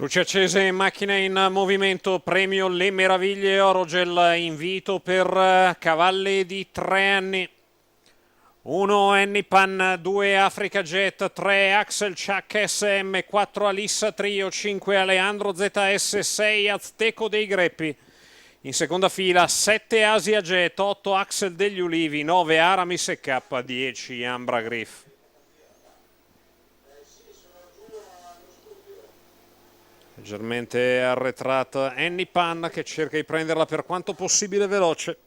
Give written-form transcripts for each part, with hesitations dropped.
Luce accese, macchina in movimento, premio Le Meraviglie Orogel, invito per cavalli di 3 anni. 1 Annie Pan, 2 Africa Jet, 3 Axel Chuck SM, 4 Alissa Trio, 5 Aleandro ZS, 6 Azteco dei Greppi. In seconda fila 7 Asia Jet, 8 Axel degli Ulivi, 9 Aramis e K, 10 Ambra Griff. Leggermente arretrata Annie Pan che cerca di prenderla per quanto possibile veloce.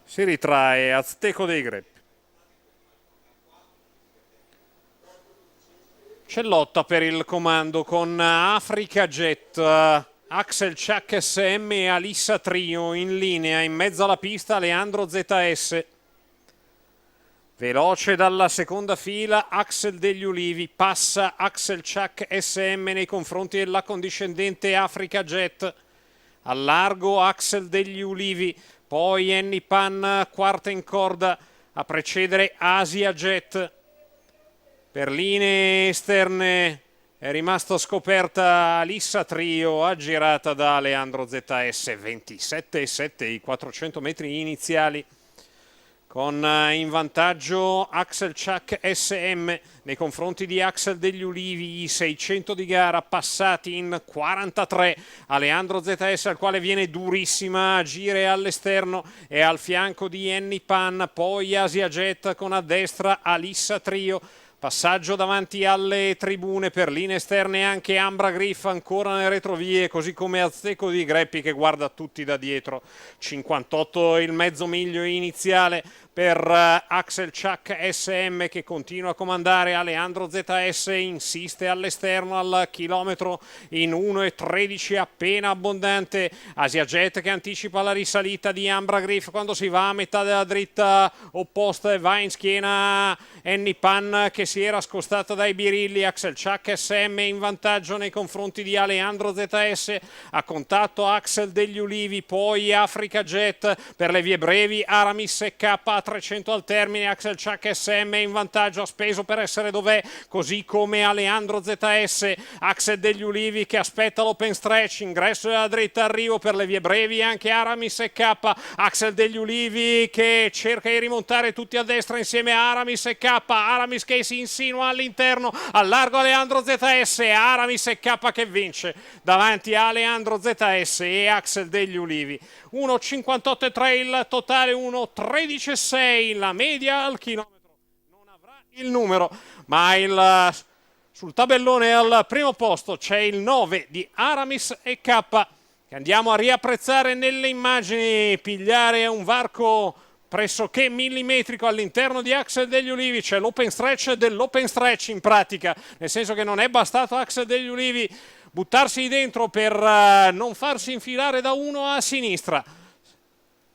Si ritrae Azteco dei Greppi. C'è lotta per il comando con Africa Jet, Axel Chuck SM e Alissa Trio in linea. In mezzo alla pista Aleandro ZS. Veloce dalla seconda fila Axel degli Ulivi, passa Axel Chuck SM nei confronti dell'accondiscendente Africa Jet. Al largo Axel degli Ulivi, poi Annie Pan quarta in corda a precedere Asia Jet. Per linee esterne è rimasta scoperta Alissa Trio, aggirata da Aleandro ZS, 27,7 i 400 metri iniziali. Con in vantaggio Axel Chuck SM nei confronti di Axel degli Ulivi, i 600 di gara passati in 43. Aleandro ZS al quale viene durissima a gire all'esterno e al fianco di Annie Pan, poi Asia Jet con a destra Alissa Trio. Passaggio davanti alle tribune, per linee esterne anche Ambra Griff ancora nelle retrovie, così come Azteco di Greppi che guarda tutti da dietro. 58 il mezzo miglio iniziale per Axel Chuck SM che continua a comandare. Aleandro ZS insiste all'esterno al chilometro in 1,13 appena abbondante. Asia Jet che anticipa la risalita di Ambra Griff quando si va a metà della dritta opposta e va in schiena Annie Pan che si era scostata dai birilli. Axel Chuck SM in vantaggio nei confronti di Aleandro ZS, a contatto Axel degli Ulivi, poi Africa Jet per le vie brevi Aramis e K a 300 al termine. Axel Chuck SM in vantaggio, ha speso per essere dov'è, così come Aleandro ZS. Axel degli Ulivi che aspetta l'open stretch, ingresso della dritta, arrivo per le vie brevi anche Aramis e K. Axel degli Ulivi che cerca di rimontare tutti a destra insieme a Aramis e K. Aramis che si insinua all'interno, al largo Aleandro ZS, Aramis e K che vince davanti a Aleandro ZS e Axel degli Ulivi. 1,58,3 il totale, 1,13,6 la media al chilometro. Non avrà il numero, ma sul tabellone al primo posto c'è il 9 di Aramis e K che andiamo a riapprezzare nelle immagini. Pigliare un varco pressoché millimetrico all'interno di Axel degli Ulivi. C'è l'open stretch dell'open stretch in pratica, nel senso che non è bastato Axel degli Ulivi buttarsi dentro per non farsi infilare da uno a sinistra.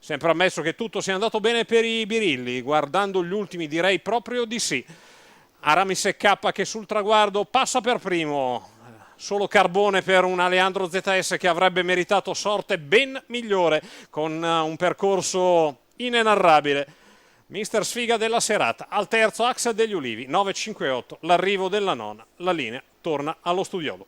Sempre ammesso che tutto sia andato bene per i birilli, guardando gli ultimi direi proprio di sì. Aramis e K che sul traguardo passa per primo. Solo carbone per un Aleandro ZS che avrebbe meritato sorte ben migliore con un percorso inenarrabile. Mister sfiga della serata. Al terzo Axel degli Ulivi, 9,58, l'arrivo della nona. La linea torna allo studiolo.